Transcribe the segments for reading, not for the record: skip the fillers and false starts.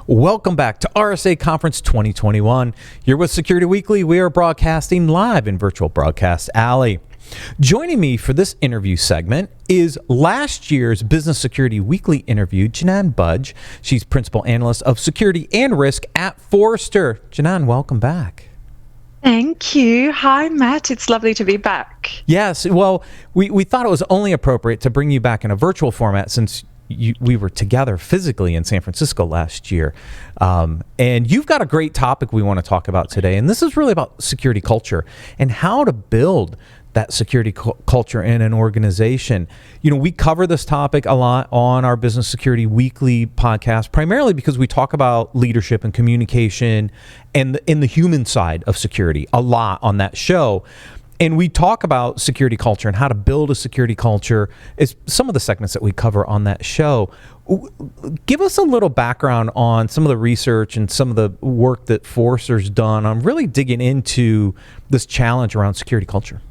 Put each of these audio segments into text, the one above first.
Welcome back to RSA Conference 2021. You're with Security Weekly. We are broadcasting live in Virtual Broadcast Alley. Joining me for this interview segment is last year's Business Security Weekly interview, Jinan Budge. She's Principal Analyst of Security and Risk at Forrester. Jinan, welcome back. Thank you. Hi, Matt. It's lovely to be back. Yes. Well, we thought it was only appropriate to bring you back in a virtual format since we were together physically in San Francisco last year. And you've got a great topic we want to talk about today. And this is really about security culture and how to build that security culture in an organization. You know, we cover this topic a lot on our Business Security Weekly podcast, primarily because we talk about leadership and communication and in the human side of security a lot on that show. And we talk about security culture and how to build a security culture is some of the segments that we cover on that show. Give us a little background on some of the research and some of the work that Forrester's done on really digging into this challenge around security culture.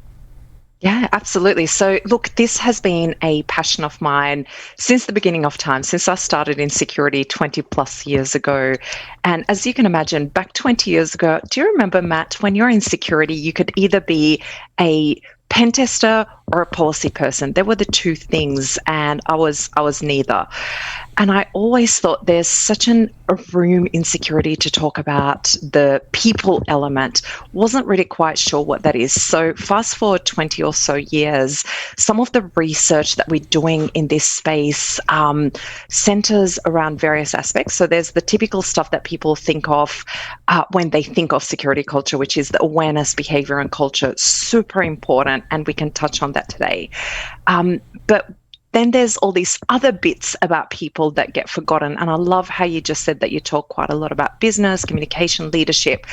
Yeah, absolutely. So look, this has been a passion of mine since the beginning of time, since I started in security 20 plus years ago. And as you can imagine, back 20 years ago, do you remember, Matt, when you're in security, you could either be a pen tester or a policy person. There were the two things, and I was neither. And I always thought there's such a room in security to talk about the people element. Wasn't really quite sure what that is. So fast forward 20 or so years, some of the research that we're doing in this space centers around various aspects. So there's the typical stuff that people think of when they think of security culture, which is the awareness, behavior, and culture. Super important, and we can touch on that today. But then there's all these other bits about people that get forgotten. And I love how you just said that you talk quite a lot about business, communication, leadership.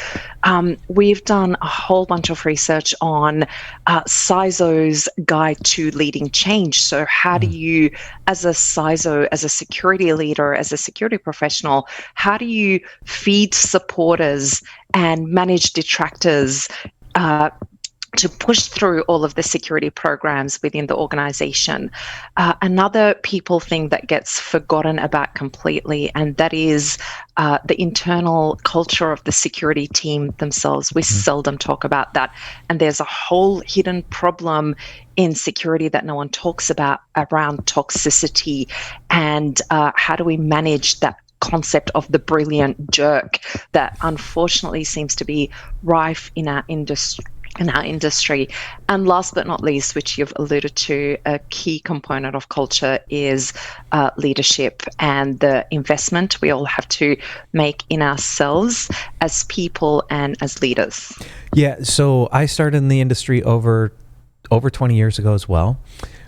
We've done a whole bunch of research on CISO's Guide to Leading Change. So how do you, as a CISO, as a security leader, as a security professional, how do you feed supporters and manage detractors to push through all of the security programs within the organization? Another people thing that gets forgotten about completely, and that is the internal culture of the security team themselves. We seldom talk about that. And there's a whole hidden problem in security that no one talks about around toxicity and how do we manage that concept of the brilliant jerk that unfortunately seems to be rife in our industry. And last but not least, which you've alluded to, a key component of culture is leadership and the investment we all have to make in ourselves as people and as leaders. Yeah, so I started in the industry over 20 years ago as well.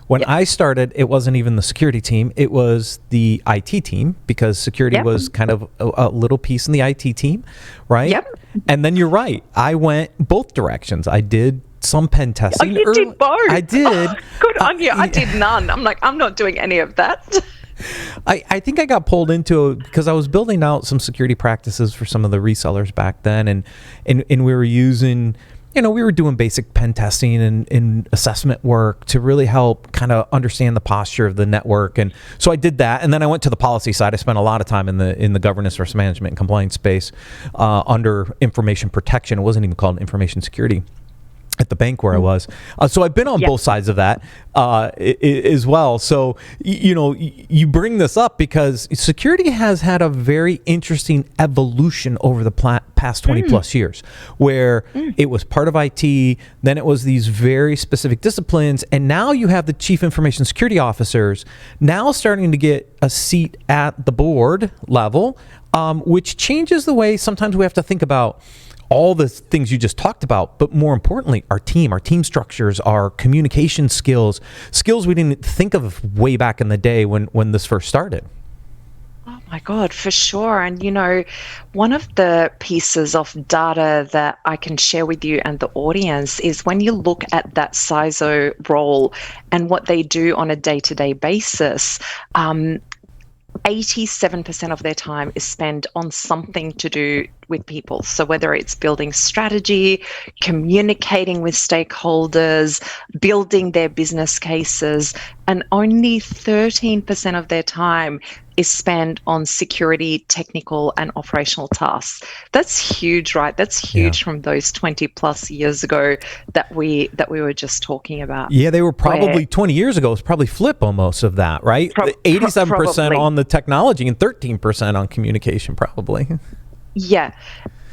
When I started, it wasn't even the security team, it was the IT team, because security was kind of a little piece in the IT team, right? Yep. And then you're right. I went both directions. I did some pen testing. Oh, you did both? I did. Oh, good on you. I did none. I'm like, I'm not doing any of that. I think I got pulled into it because I was building out some security practices for some of the resellers back then. And we were using... we were doing basic pen testing and assessment work to really help kind of understand the posture of the network. And so I did that. And then I went to the policy side. I spent a lot of time in the governance, risk management, and compliance space under information protection. It wasn't even called information security at the bank where I was. So I've been on both sides of that as well. So, you bring this up because security has had a very interesting evolution over the past 20 plus years, where it was part of IT, then it was these very specific disciplines, and now you have the chief information security officers now starting to get a seat at the board level, which changes the way sometimes we have to think about all the things you just talked about, but more importantly, our team structures, our communication skills we didn't think of way back in the day when this first started. Oh my God, for sure. And one of the pieces of data that I can share with you and the audience is when you look at that CISO role and what they do on a day-to-day basis, 87% of their time is spent on something to do with people. So whether it's building strategy, communicating with stakeholders, building their business cases, and only 13% of their time is spent on security, technical, and operational tasks. That's huge, right? That's huge from those 20 plus years ago that we were just talking about. Yeah, they were probably 20 years ago. It was probably flip almost of that, right? 87% on the technology and 13% on communication, probably. Yeah.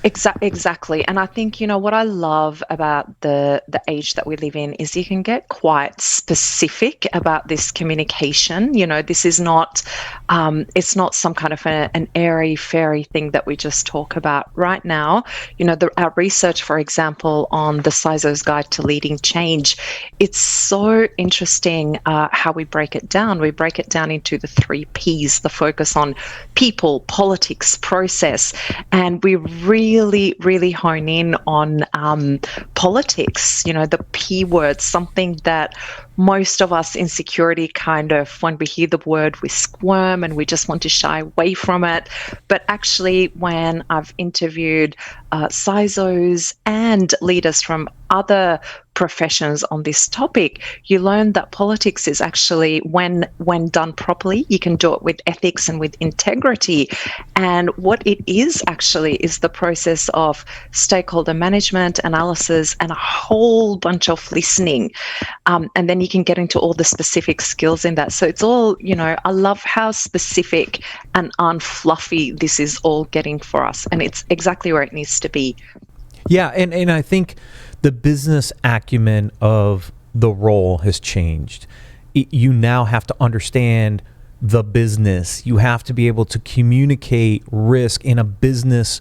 Exactly. And I think, what I love about the age that we live in is you can get quite specific about this communication. This is not, it's not some kind of an airy-fairy thing that we just talk about right now. Our research, for example, on the CISO's Guide to Leading Change, it's so interesting how we break it down. We break it down into the 3 Ps, the focus on people, politics, process, and we really hone in on politics, the P word, something that most of us in security kind of, when we hear the word, we squirm and we just want to shy away from it. But actually, when I've interviewed CISOs and leaders from other professions on this topic, you learn that politics is actually, when done properly, you can do it with ethics and with integrity. And what it is actually is the process of stakeholder management, analysis, and a whole bunch of listening. And then you can get into all the specific skills in that. So it's all, I love how specific and unfluffy this is all getting for us. And it's exactly where it needs to be. Yeah, and I think the business acumen of the role has changed. You now have to understand the business. You have to be able to communicate risk in a business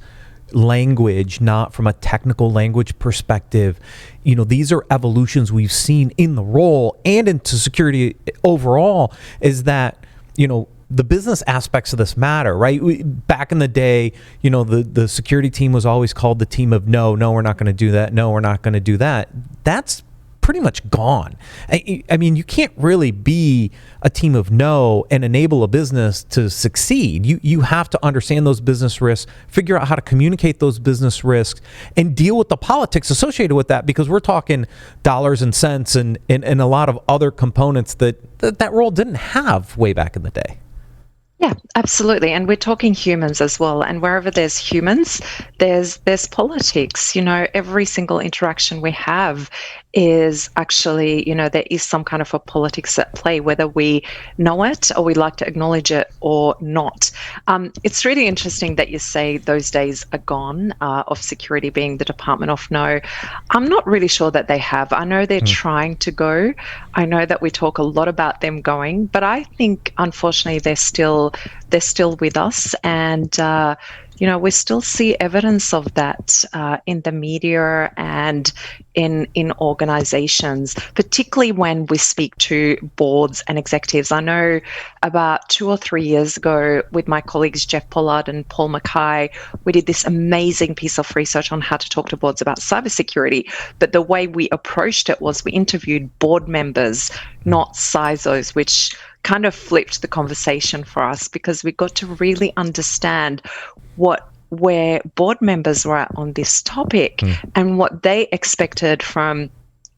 language, not from a technical language perspective. These are evolutions we've seen in the role and into security overall, is that, the business aspects of this matter, right? Back in the day, the security team was always called the team of no, we're not going to do that. No, we're not going to do that. That's pretty much gone. I mean, you can't really be a team of no and enable a business to succeed. You have to understand those business risks, figure out how to communicate those business risks, and deal with the politics associated with that, because we're talking dollars and cents and a lot of other components that role didn't have way back in the day. Yeah, absolutely. And we're talking humans as well. And wherever there's humans, there's politics. Every single interaction we have is actually, there is some kind of a politics at play, whether we know it or we like to acknowledge it or not. It's really interesting that you say those days are gone, of security being the Department of No. I'm not really sure that they have. I know they're trying to go. I know that we talk a lot about them going, but I think, unfortunately, they're still with us. And we still see evidence of that in the media and in organizations, particularly when we speak to boards and executives. I know about 2 or 3 years ago, with my colleagues Jeff Pollard and Paul Mackay, we did this amazing piece of research on how to talk to boards about cybersecurity. But the way we approached it was we interviewed board members, not CISOs, which kind of flipped the conversation for us, because we got to really understand where board members were at on this topic and what they expected from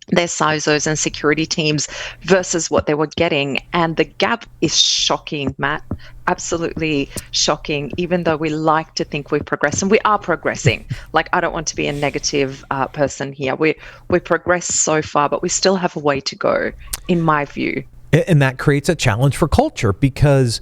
their CISOs and security teams versus what they were getting. And the gap is shocking, Matt. Absolutely shocking, even though we like to think we progress, and we are progressing. Like, I don't want to be a negative person here. We progress so far, but we still have a way to go, in my view. And that creates a challenge for culture, because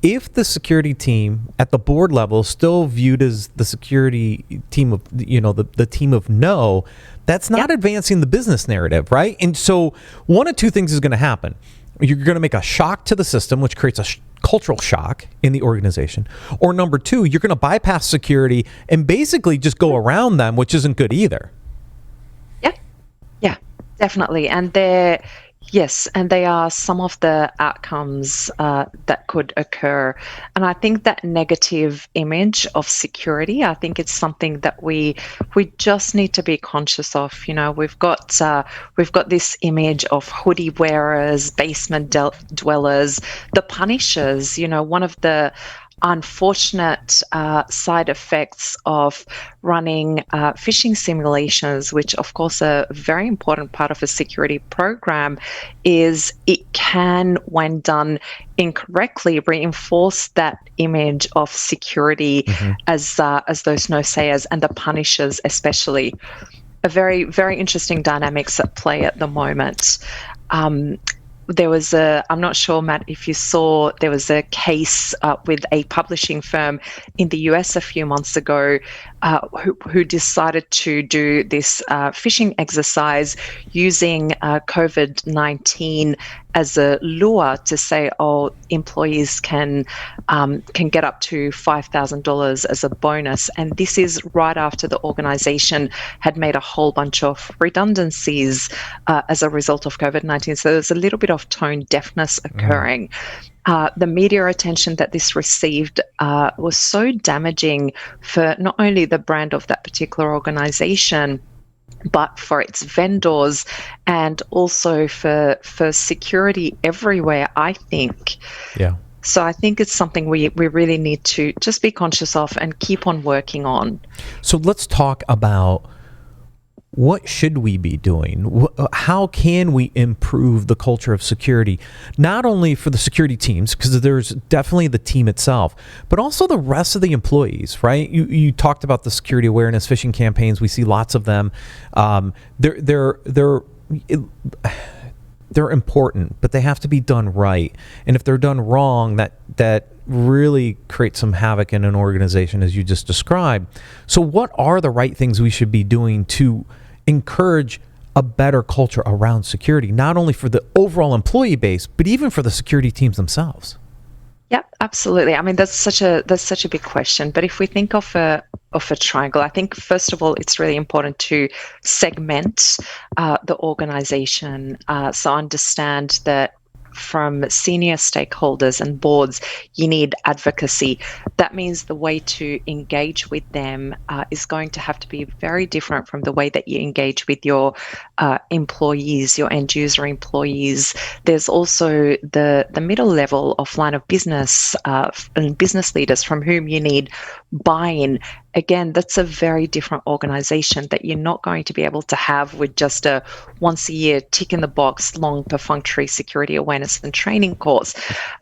if the security team at the board level is still viewed as the security team of, the team of no, that's not advancing the business narrative, right? And so one of two things is going to happen. You're going to make a shock to the system, which creates a cultural shock in the organization. Or number two, you're going to bypass security and basically just go around them, which isn't good either. Yeah, definitely. And they are some of the outcomes that could occur. And I think that negative image of security, I think it's something that we just need to be conscious of. We've got this image of hoodie wearers, basement dwellers, the punishers. One of the unfortunate side effects of running phishing simulations, which of course are a very important part of a security program, is it can, when done incorrectly, reinforce that image of security as those naysayers and the punishers, especially. A very, very interesting dynamics at play at the moment. There was I'm not sure, Matt, if you saw, there was a case with a publishing firm in the US a few months ago who decided to do this phishing exercise using COVID-19 as a lure to say, oh, employees can get up to $5,000 as a bonus. And this is right after the organization had made a whole bunch of redundancies as a result of COVID-19. So there's a little bit of tone deafness occurring. The media attention that this received was so damaging for not only the brand of that particular organization, but for its vendors and also for security everywhere, I think. Yeah. So I think it's something we really need to just be conscious of and keep on working on. So let's talk about what should we be doing? How can we improve the culture of security, not only for the security teams, because there's definitely the team itself, but also the rest of the employees, right? You talked about the security awareness phishing campaigns. We see lots of them. They're important, but they have to be done right. And if they're done wrong, that really creates some havoc in an organization, as you just described. So what are the right things we should be doing to encourage a better culture around security, not only for the overall employee base, but even for the security teams themselves? Yep, absolutely. I mean, that's such a big question. But if we think of a triangle, I think first of all, it's really important to segment the organization. So understand that from senior stakeholders and boards, you need advocacy. That means the way to engage with them is going to have to be very different from the way that you engage with your employees, your end user employees. There's also the middle level of line of business and business leaders from whom you need buy-in. Again, that's a very different organization that you're not going to be able to have with just a once a year tick in the box long perfunctory security awareness and training course.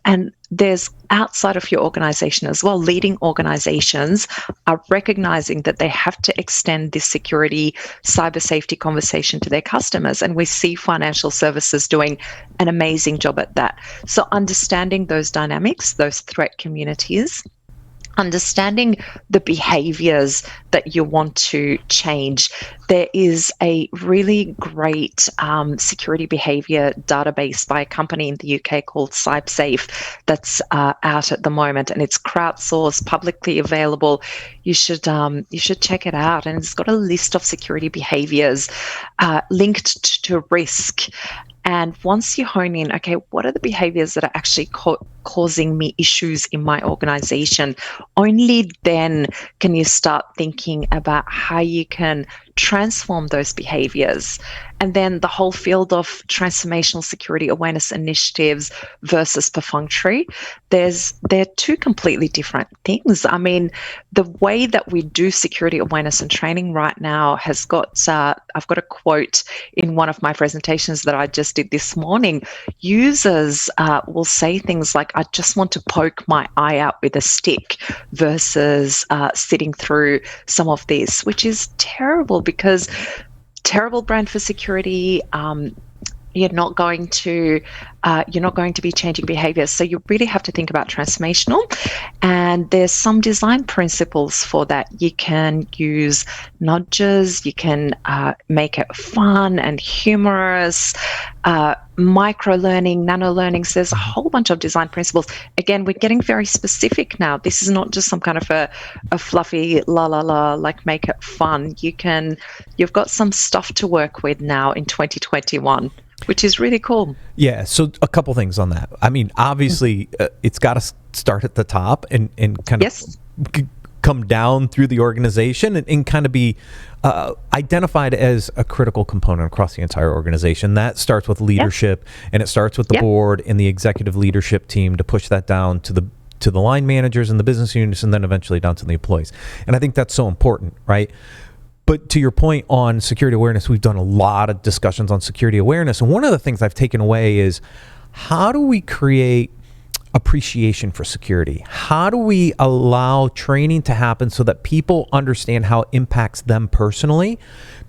And there's outside of your organization as well, leading organizations are recognizing that they have to extend this security, cyber safety conversation to their customers. And we see financial services doing an amazing job at that. So understanding those dynamics, those threat communities, understanding the behaviors that you want to change. There is a really great security behavior database by a company in the UK called CyberSafe that's out at the moment, and it's crowdsourced, publicly available. You should check it out, and it's got a list of security behaviors linked to risk. And once you hone in, okay, what are the behaviors that are actually causing me issues in my organization? Only then can you start thinking about how you can transform those behaviors. And then the whole field of transformational security awareness initiatives versus perfunctory, they're two completely different things. I mean, the way that we do security awareness and training right now has got, I've got a quote in one of my presentations that I just did this morning. Users will say things like, I just want to poke my eye out with a stick versus sitting through some of this, which is terrible because terrible brand for security. You're not going to be changing behaviors. So you really have to think about transformational. And there's some design principles for that. You can use nudges. You can make it fun and humorous. Micro-learning, nano-learning. So there's a whole bunch of design principles. Again, we're getting very specific now. This is not just some kind of a fluffy la-la-la, like make it fun. You've got some stuff to work with now in 2021. Which is really cool. Yeah, so a couple things on that. I mean, obviously, it's got to start at the top and kind of come down through the organization and kind of be identified as a critical component across the entire organization. That starts with leadership, and it starts with the board and the executive leadership team to push that down to to the line managers and the business units, and then eventually down to the employees. And I think that's so important, right? But to your point on security awareness, we've done a lot of discussions on security awareness. And one of the things I've taken away is, how do we create appreciation for security? How do we allow training to happen so that people understand how it impacts them personally?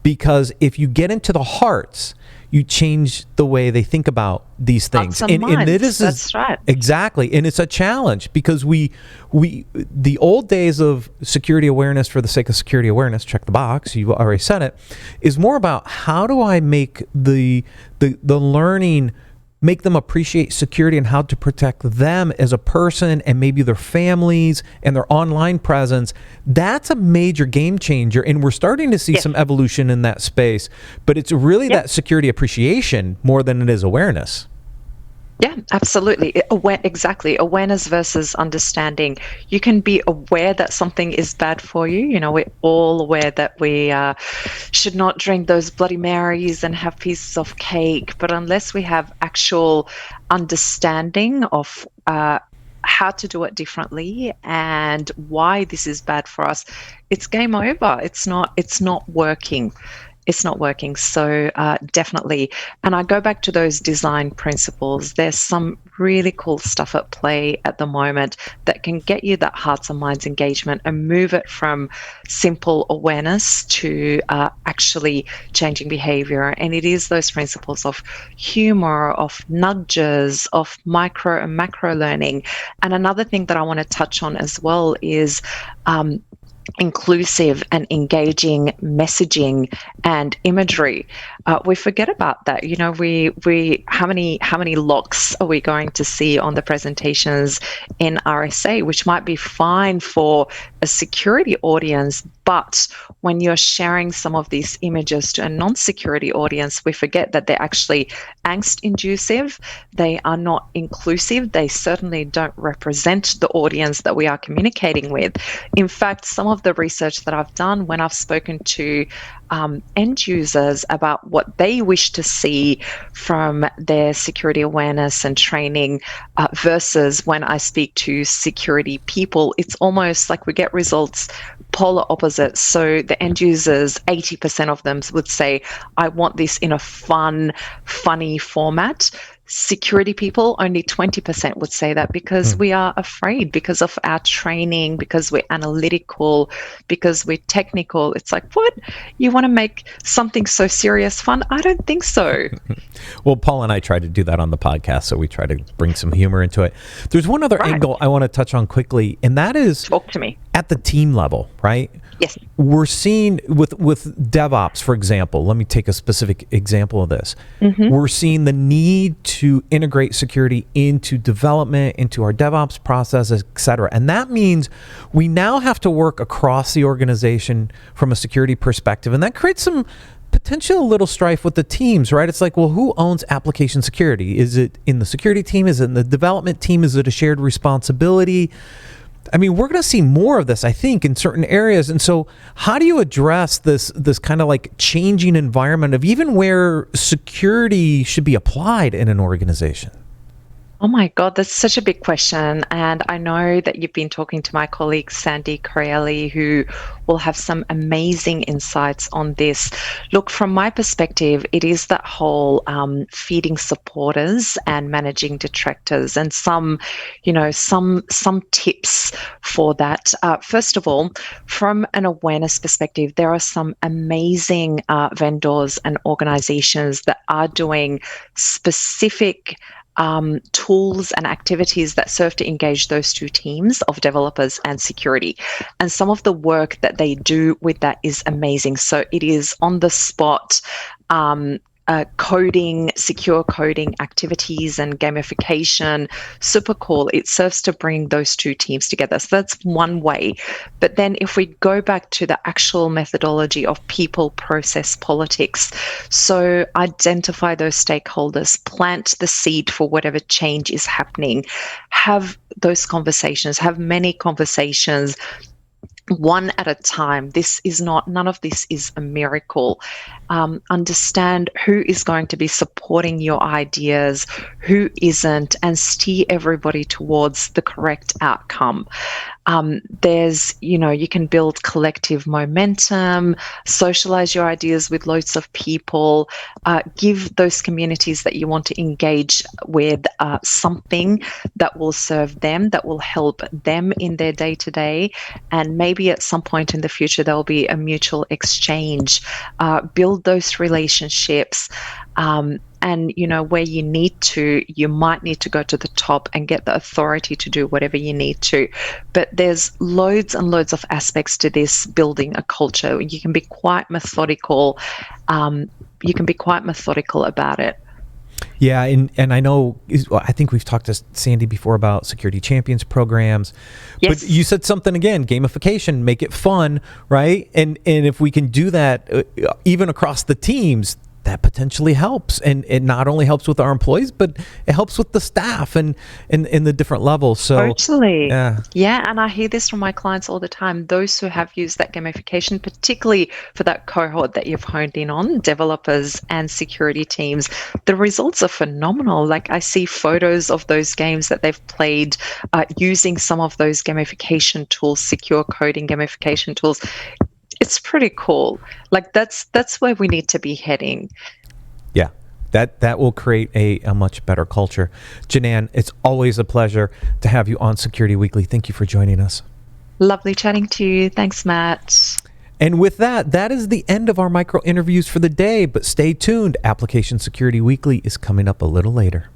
Because if you get into the hearts, you change the way they think about these things. And it is, that's right. Exactly. And it's a challenge because we the old days of security awareness for the sake of security awareness, check the box, you already said it, is more about how do I make the learning, make them appreciate security and how to protect them as a person and maybe their families and their online presence. That's a major game changer. And we're starting to see some evolution in that space, but it's really that security appreciation more than it is awareness. Yeah, absolutely. Exactly. Awareness versus understanding. You can be aware that something is bad for you. You know, we're all aware that we should not drink those Bloody Marys and have pieces of cake. But unless we have actual understanding of how to do it differently and why this is bad for us, it's game over. It's not working. It's not working. So definitely. And I go back to those design principles. There's some really cool stuff at play at the moment that can get you that hearts and minds engagement and move it from simple awareness to actually changing behavior. And it is those principles of humor, of nudges, of micro and macro learning. And another thing that I want to touch on as well is inclusive and engaging messaging and imagery. We forget about that. You know, we how many locks are we going to see on the presentations in RSA, which might be fine for a security audience, but when you're sharing some of these images to a non-security audience, we forget that they're actually angst-inducive. They are not inclusive. They certainly don't represent the audience that we are communicating with. In fact, some of the research that I've done when I've spoken to end users about what they wish to see from their security awareness and training versus when I speak to security people, it's almost like we get results polar opposites. So the end users, 80% of them would say, I want this in a funny format. Security people, only 20% would say that because we are afraid, because of our training, because we're analytical, because we're technical. It's like, what? You want to make something so serious fun? I don't think so. Well, Paul and I try to do that on the podcast, so we try to bring some humor into it. There's one other angle I want to touch on quickly, and that is talk to me. At the team level, right? Yes. We're seeing with DevOps, for example, let me take a specific example of this. Mm-hmm. We're seeing the need to integrate security into development, into our DevOps process, et cetera. And that means we now have to work across the organization from a security perspective. And that creates some potential little strife with the teams, right? It's like, well, who owns application security? Is it in the security team? Is it in the development team? Is it a shared responsibility? I mean, we're going to see more of this, I think, in certain areas. And so how do you address this kind of like changing environment of even where security should be applied in an organization? Oh my God, that's such a big question. And I know that you've been talking to my colleague, Sandy Corelli, who will have some amazing insights on this. Look, from my perspective, it is that whole feeding supporters and managing detractors and some tips for that. First of all, from an awareness perspective, there are some amazing vendors and organizations that are doing specific tools and activities that serve to engage those two teams of developers and security. And some of the work that they do with that is amazing. So it is on the spot coding, secure coding activities and gamification, super cool. It serves to bring those two teams together. So that's one way. But then if we go back to the actual methodology of people, process, politics, so identify those stakeholders, plant the seed for whatever change is happening, have those conversations, have many conversations, one at a time. None of this is a miracle. Understand who is going to be supporting your ideas, who isn't, and steer everybody towards the correct outcome. You can build collective momentum, socialize your ideas with loads of people, give those communities that you want to engage with something that will serve them, that will help them in their day to day. And maybe at some point in the future, there'll be a mutual exchange. Build those relationships. And where you might need to go to the top and get the authority to do whatever you need to. But there's loads and loads of aspects to this building a culture. You can be quite methodical. About it. Yeah, and I know, I think we've talked to Sandy before about security champions programs. Yes. But you said something again, gamification, make it fun, right? And if we can do that even across the teams, that potentially helps. And it not only helps with our employees, but it helps with the staff and in the different levels. So totally. Yeah, and I hear this from my clients all the time. Those who have used that gamification, particularly for that cohort that you've honed in on, developers and security teams, the results are phenomenal. Like, I see photos of those games that they've played using some of those gamification tools, secure coding gamification tools. It's pretty cool. Like, that's where we need to be heading. Yeah, that will create a much better culture. Jinan, it's always a pleasure to have you on Security Weekly. Thank you for joining us. Lovely chatting to you. Thanks, Matt. And with that is the end of our micro interviews for the day. But stay tuned. Application Security Weekly is coming up a little later.